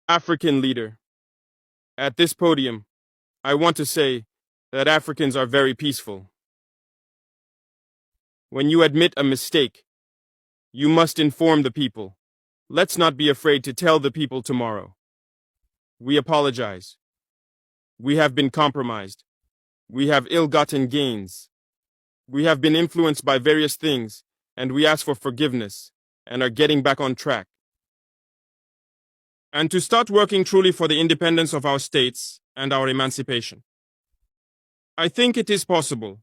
African leader. At this podium, I want to say that Africans are very peaceful. When you admit a mistake, you must inform the people. Let's not be afraid to tell the people tomorrow. We apologize. We have been compromised. We have ill-gotten gains. We have been influenced by various things, and we ask for forgiveness and are getting back on track. And to start working truly for the independence of our states and our emancipation. I think it is possible.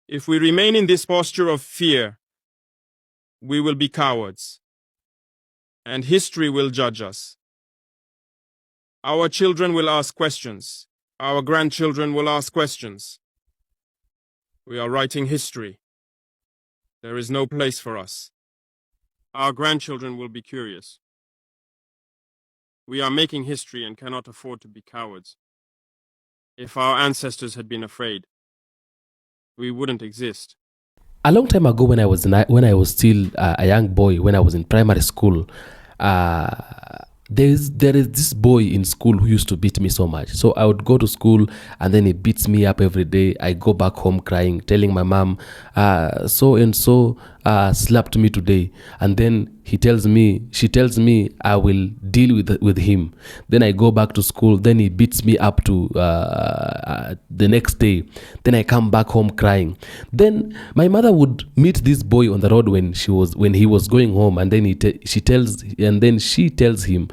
If we remain in this posture of fear, we will be cowards, and history will judge us. Our children will ask questions. Our grandchildren will ask questions. We are writing history. There is no place for us. Our grandchildren will be curious. We are making history and cannot afford to be cowards. If our ancestors had been afraid, we wouldn't exist. A long time ago, when I was still a young boy, when I was in primary school, there is this boy in school who used to beat me so much. So I would go to school and then he beats me up every day. I go back home crying, telling my mom, so and so slapped me today. And then she tells me I will deal with him. Then I go back to school. Then he beats me up to the next day. Then I come back home crying. Then my mother would meet this boy on the road when he was going home, and then she tells him,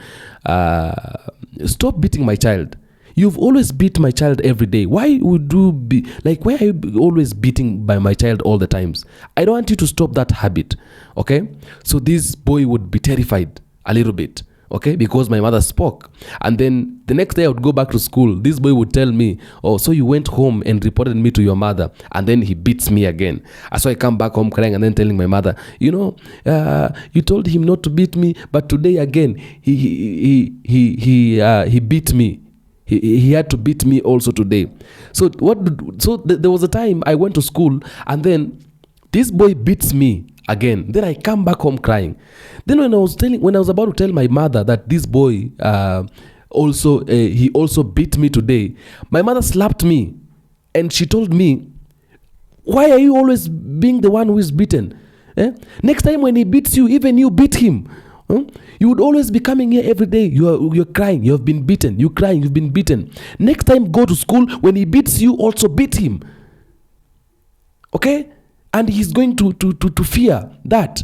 stop beating my child. You've always beat my child every day. Why are you always beating by my child all the times? I don't want you to stop that habit. Okay? So this boy would be terrified a little bit. Okay? Because my mother spoke. And then the next day I would go back to school. This boy would tell me, oh, so you went home and reported me to your mother. And then he beats me again. So I come back home crying and then telling my mother, you told him not to beat me, but today again, he beat me. He had to beat me also today. There was a time I went to school and then this boy beats me again. Then I come back home crying. Then when I was about to tell my mother that this boy he also beat me today, my mother slapped me and she told me, why are you always being the one who is beaten? Next time when he beats you, even you beat him. You would always be coming here every day. You're crying. You have been beaten. You're crying. You've been beaten. Next time, go to school. When he beats you, also beat him. Okay? And he's going to fear that.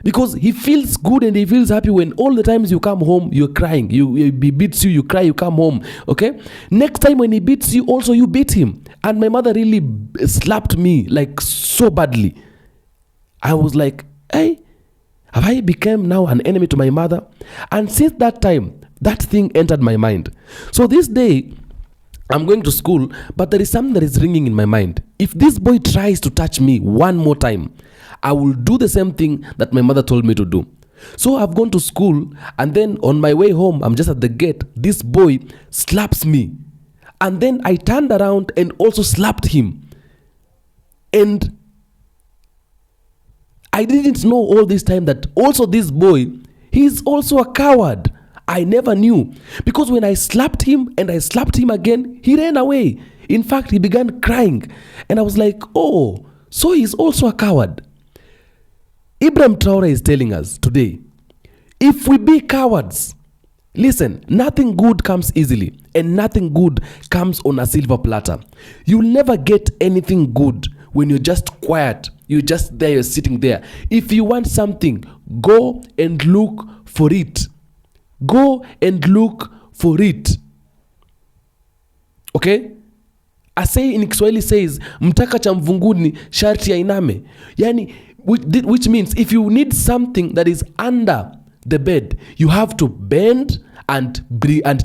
Because he feels good and he feels happy when all the times you come home, you're crying. He beats you, you cry, you come home. Okay? Next time when he beats you, also you beat him. And my mother really slapped me like so badly. I was like, hey, have I become now an enemy to my mother? And since that time, that thing entered my mind. So this day, I'm going to school, but there is something that is ringing in my mind. If this boy tries to touch me one more time, I will do the same thing that my mother told me to do. So I've gone to school, and then on my way home, I'm just at the gate. This boy slaps me. And then I turned around and also slapped him. And I didn't know all this time that also this boy, he's also a coward. I never knew. Because when I slapped him and I slapped him again, he ran away. In fact, he began crying. And I was like, oh, so he's also a coward. Ibrahim TRAORE is telling us today, if we be cowards, listen, nothing good comes easily and nothing good comes on a silver platter. You'll never get anything good when you're just quiet. You're just there, you're sitting there. If you want something, go and look for it. Go and look for it. Okay? A say in Kiswahili says, mtaka cha mvunguni sharti ainame. Yani, which means if you need something that is under the bed, you have to bend and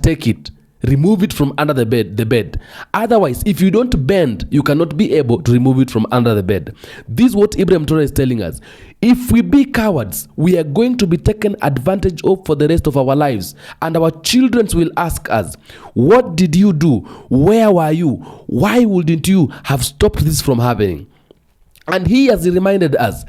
take it. Remove it from under the bed. Otherwise, if you don't bend, you cannot be able to remove it from under the bed. This is what Ibrahim TRAORE is telling us. If we be cowards, we are going to be taken advantage of for the rest of our lives. And our children will ask us, what did you do? Where were you? Why wouldn't you have stopped this from happening? And he has reminded us,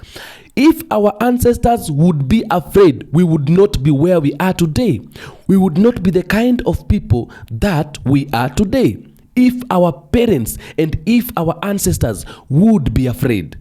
If our ancestors would be afraid, we would not be where we are today. We would not be the kind of people that we are today. If our parents and if our ancestors would be afraid,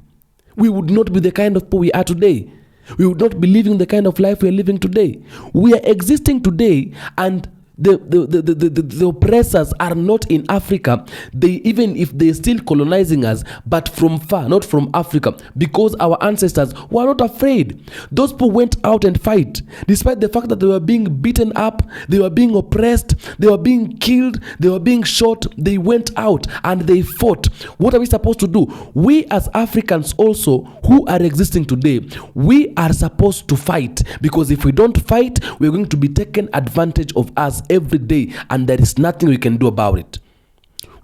we would not be the kind of people we are today. We would not be living the kind of life we are living today. We are existing today, and the oppressors are not in Africa. They, even if they're still colonizing us, but from far, not from Africa, because our ancestors were not afraid. Those people went out and fight, despite the fact that they were being beaten up, they were being oppressed, they were being killed, they were being shot. They went out and they fought. What are we supposed to do? We as Africans also, who are existing today, we are supposed to fight, because if we don't fight, we're going to be taken advantage of us every day, and there is nothing we can do about it.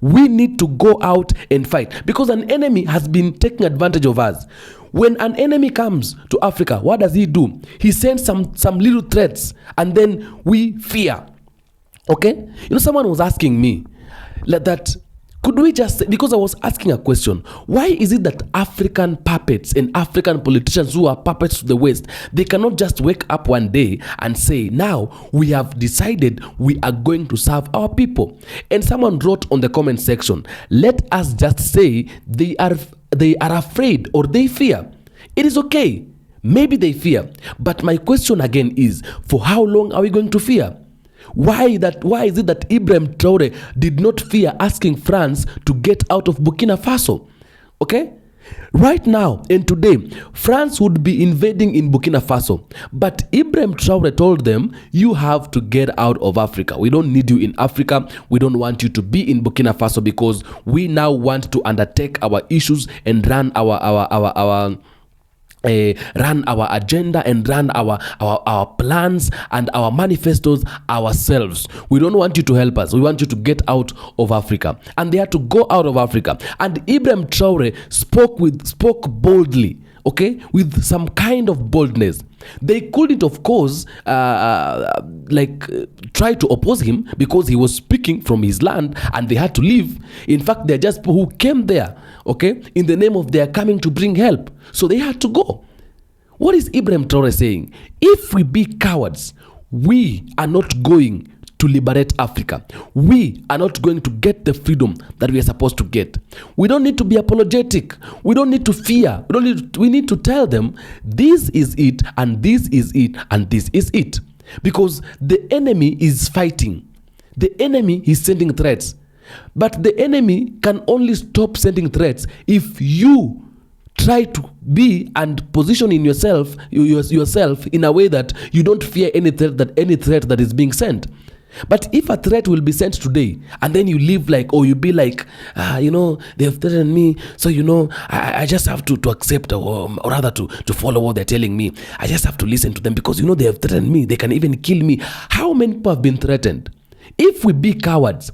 We need to go out and fight, because an enemy has been taking advantage of us. When an enemy comes to Africa, what does he do? He sends some little threats, and then we fear. Okay? Someone was asking me that, could we just, because I was asking a question, why is it that African puppets and African politicians who are puppets to the West, they cannot just wake up one day and say, now we have decided we are going to serve our people? And someone wrote on the comment section, let us just say they are afraid or they fear. It is okay. Maybe they fear. But my question again is, for how long are we going to fear? Why is it that Ibrahim Traore did not fear asking France to get out of Burkina Faso? Okay? Right now and today, France would be invading in Burkina Faso. But Ibrahim Traore told them, you have to get out of Africa. We don't need you in Africa. We don't want you to be in Burkina Faso, because we now want to undertake our issues and run run our agenda and run our plans and our manifestos ourselves. We don't want you to help us. We want you to get out of Africa. And they had to go out of Africa. And Ibrahim Traore spoke boldly, okay, with some kind of boldness. They couldn't, of course, try to oppose him, because he was speaking from his land and they had to leave. In fact, they're just people who came there, okay, in the name of their coming to bring help. So they had to go. What is Ibrahim Traore saying? If we be cowards, we are not going to liberate Africa. We are not going to get the freedom that we are supposed to get. We don't need to be apologetic. We don't need to fear. We need to tell them, this is it, and this is it, and this is it. Because the enemy is fighting. The enemy is sending threats. But the enemy can only stop sending threats if you try to be and position in yourself in a way that you don't fear any threat that is being sent. But if a threat will be sent today, and then you live like, or you be like, they have threatened me, so I just have to accept, or rather to follow what they're telling me. I just have to listen to them, because they have threatened me. They can even kill me. How many people have been threatened? If we be cowards,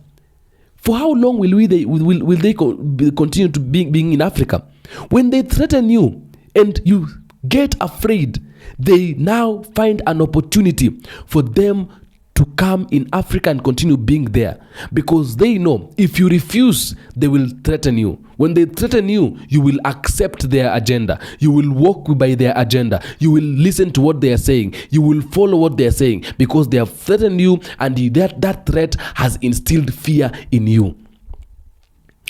for how long will they continue to being in Africa? When they threaten you and you get afraid, they now find an opportunity for them to come in Africa and continue being there, because they know if you refuse, they will threaten you. When they threaten you, you will accept their agenda. You will walk by their agenda. You will listen to what they are saying. You will follow what they are saying, because they have threatened you, and that threat has instilled fear in you.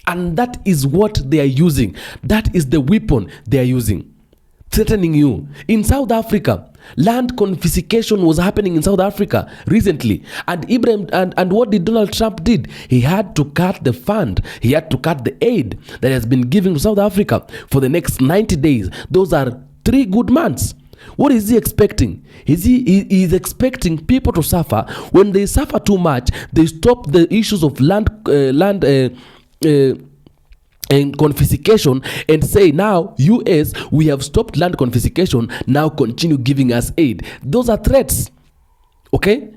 And that is what they are using. That is the weapon they are using, threatening you. In South Africa, land confiscation was happening in South Africa recently. And and what did Donald Trump did? He had to cut the fund. He had to cut the aid that has been given to South Africa for the next 90 days. Those are 3 good months. What is he expecting? He's expecting people to suffer. When they suffer too much, they stop the issues of land and confiscation and say, now US, we have stopped land confiscation, now continue giving us aid. Those are threats. Okay?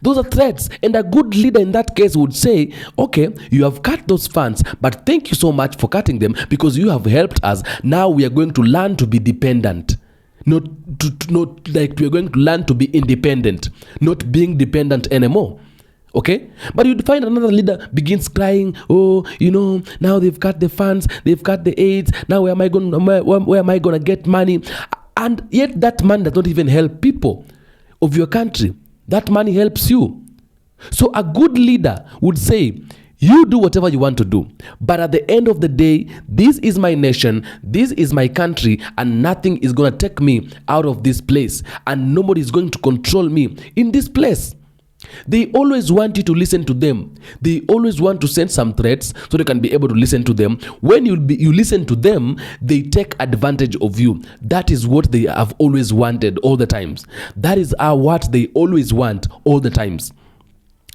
Those are threats. And a good leader in that case would say, okay, you have cut those funds, but thank you so much for cutting them, because you have helped us. Now we are going to learn to be dependent. Not like we are going to learn to be independent, not being dependent anymore. Okay? But you'd find another leader begins crying, now they've cut the funds, they've cut the aids, now where am I going to get money? And yet that money does not even help people of your country. That money helps you. So a good leader would say, you do whatever you want to do, but at the end of the day, this is my nation, this is my country, and nothing is going to take me out of this place, and nobody is going to control me in this place. They always want you to listen to them. They always want to send some threats so they can be able to listen to them. When you listen to them, they take advantage of you. That is what they have always wanted all the times. That is what they always want all the times.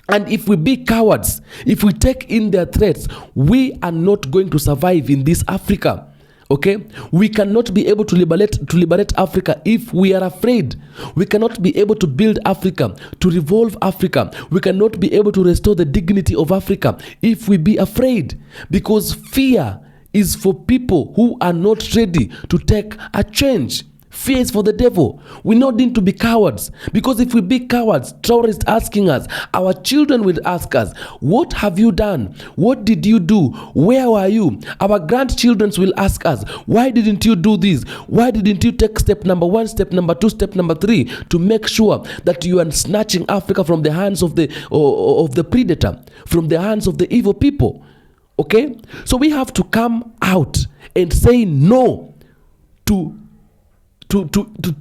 And if we be cowards, if we take in their threats, we are not going to survive in this Africa. Okay, we cannot be able to liberate Africa if we are afraid. We cannot be able to build Africa, to revolve Africa. We cannot be able to restore the dignity of Africa if we be afraid, because fear is for people who are not ready to take a change. Fear is for the devil. We not need to be cowards, because if we be cowards, TRAORE is asking us, our children will ask us, what have you done? What did you do? Where were you? Our grandchildren will ask us, why didn't you do this? Why didn't you take step number 1, step number 2, step number 3 to make sure that you are snatching Africa from the hands of the predator, from the hands of the evil people? Okay? So we have to come out and say no to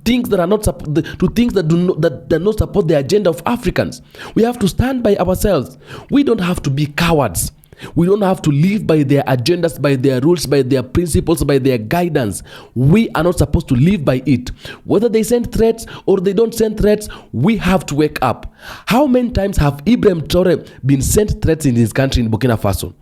things that are not to things that do not support the agenda of Africans. We have to stand by ourselves. We don't have to be cowards. We don't have to live by their agendas, by their rules, by their principles, by their guidance. We are not supposed to live by it. Whether they send threats or they don't send threats, we have to wake up. How many times have Ibrahim Traore been sent threats in his country, in Burkina Faso?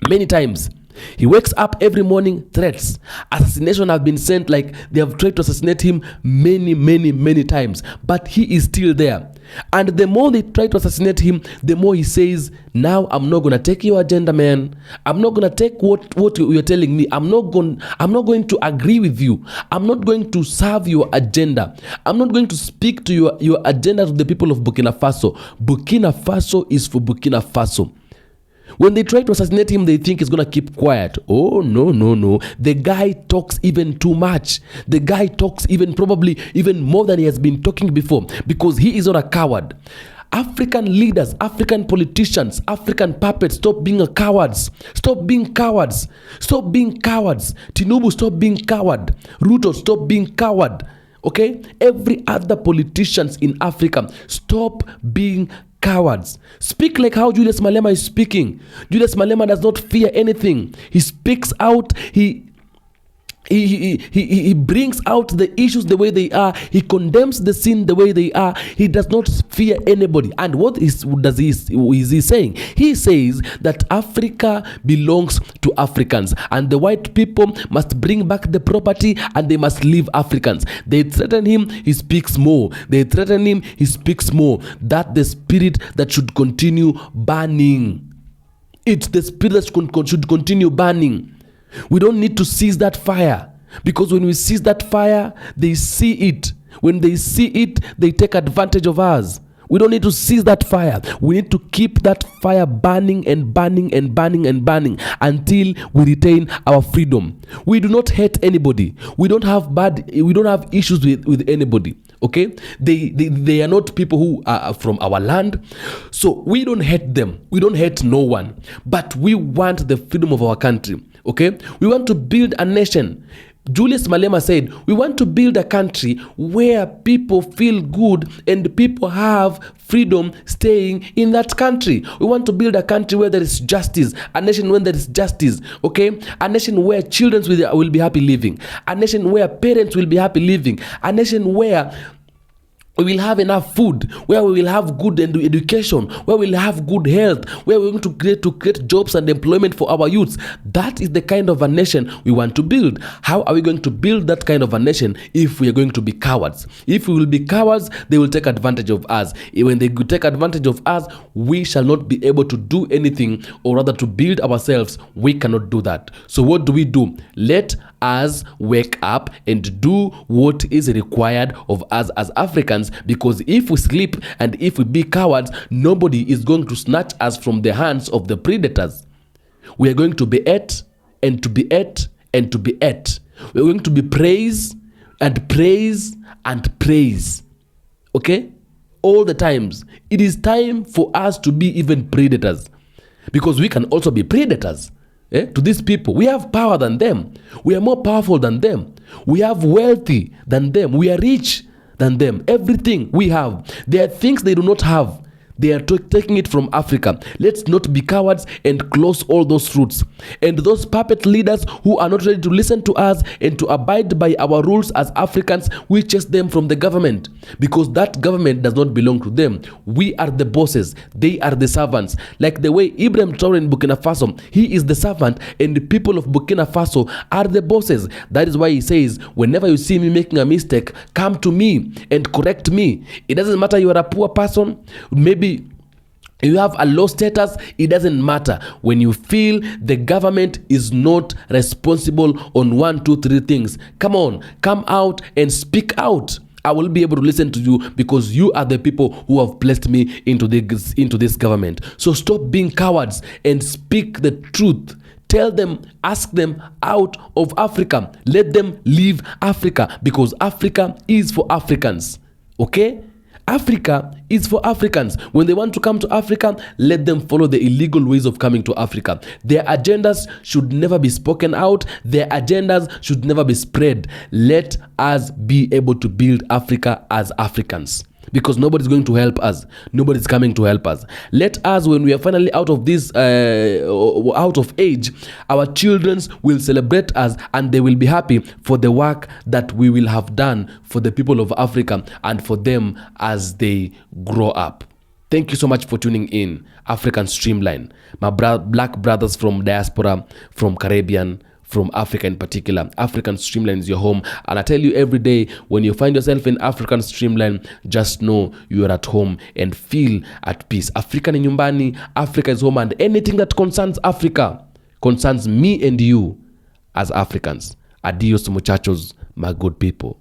Many times. He wakes up every morning, threats. Assassination have been sent, like they have tried to assassinate him many times. But he is still there. And the more they try to assassinate him, the more he says, now I'm not going to take your agenda, man. I'm not going to take what you're telling me. I'm not going to agree with you. I'm not going to serve your agenda. I'm not going to speak to your agenda to the people of Burkina Faso. Burkina Faso is for Burkina Faso. When they try to assassinate him, they think he's going to keep quiet. Oh, no. The guy talks even too much. The guy talks probably even more than he has been talking before, because he is not a coward. African leaders, African politicians, African puppets, stop being cowards. Stop being cowards. Stop being cowards. Tinubu, stop being coward. Ruto, stop being coward. Okay? Every other politicians in Africa, stop being cowards. Speak like how Julius Malema is speaking. Julius Malema does not fear anything. He speaks out. He brings out the issues the way they are. He condemns the sin the way they are. He does not fear anybody. And what is he saying? He says that Africa belongs to Africans, and the white people must bring back the property, and they must leave Africans. They threaten him, he speaks more. They threaten him, he speaks more. That the spirit that should continue burning. It's the spirit that should continue burning. We don't need to seize that fire, because when we seize that fire, they see it. When they see it, they take advantage of us. We don't need to seize that fire. We need to keep that fire burning and burning and burning and burning until we retain our freedom. We do not hate anybody. We don't have issues with anybody. Okay? They are not people who are from our land. So we don't hate them. We don't hate no one. But we want the freedom of our country. Okay? We want to build a nation. Julius Malema said, we want to build a country where people feel good and people have freedom staying in that country. We want to build a country where there is justice, a nation where there is justice, okay? A nation where children will be happy living, a nation where parents will be happy living, a nation where we will have enough food, where we will have good education, where we will have good health, where we're going to create jobs and employment for our youths. That is the kind of a nation we want to build. How are we going to build that kind of a nation if we are going to be cowards? If we will be cowards, they will take advantage of us. When they take advantage of us, we shall not be able to do anything, or rather to build ourselves. We cannot do that. So what do? Let us wake up and do what is required of us as Africans, because if we sleep and if we be cowards, nobody is going to snatch us from the hands of the predators. We are going to be ate and to be ate and to be ate. We are going to be praised and praise and praise. Okay? All the times. It is time for us to be even predators, because we can also be predators to these people. We have power than them. We are more powerful than them. We have wealthy than them. We are rich than them. Everything we have. There are things they do not have. They are taking it from Africa. Let's not be cowards and close all those fruits. And those puppet leaders who are not ready to listen to us and to abide by our rules as Africans, we chase them from the government, because that government does not belong to them. We are the bosses. They are the servants. Like the way Ibrahim Traore in Burkina Faso, he is the servant and the people of Burkina Faso are the bosses. That is why he says, whenever you see me making a mistake, come to me and correct me. It doesn't matter you are a poor person, maybe you have a low status, it doesn't matter. When you feel the government is not responsible on 1, 2, 3 things, come on, come out and speak out. I will be able to listen to you, because you are the people who have placed me into this government. So stop being cowards and speak the truth. Tell them, ask them out of Africa. Let them leave Africa, because Africa is for Africans. Okay? Africa is for Africans. When they want to come to Africa, let them follow the illegal ways of coming to Africa. Their agendas should never be spoken out. Their agendas should never be spread. Let us be able to build Africa as Africans, because nobody's going to help us. Nobody's coming to help us. Let us, when we are finally out of this, out of age, our children will celebrate us and they will be happy for the work that we will have done for the people of Africa and for them as they grow up. Thank you so much for tuning in. African Streamline. My black brothers from diaspora, from Caribbean, from Africa in particular. African Streamline is your home. And I tell you every day, when you find yourself in African Streamline, just know you are at home and feel at peace. African in nyumbani, Africa is home, and anything that concerns Africa concerns me and you as Africans. Adios muchachos, my good people.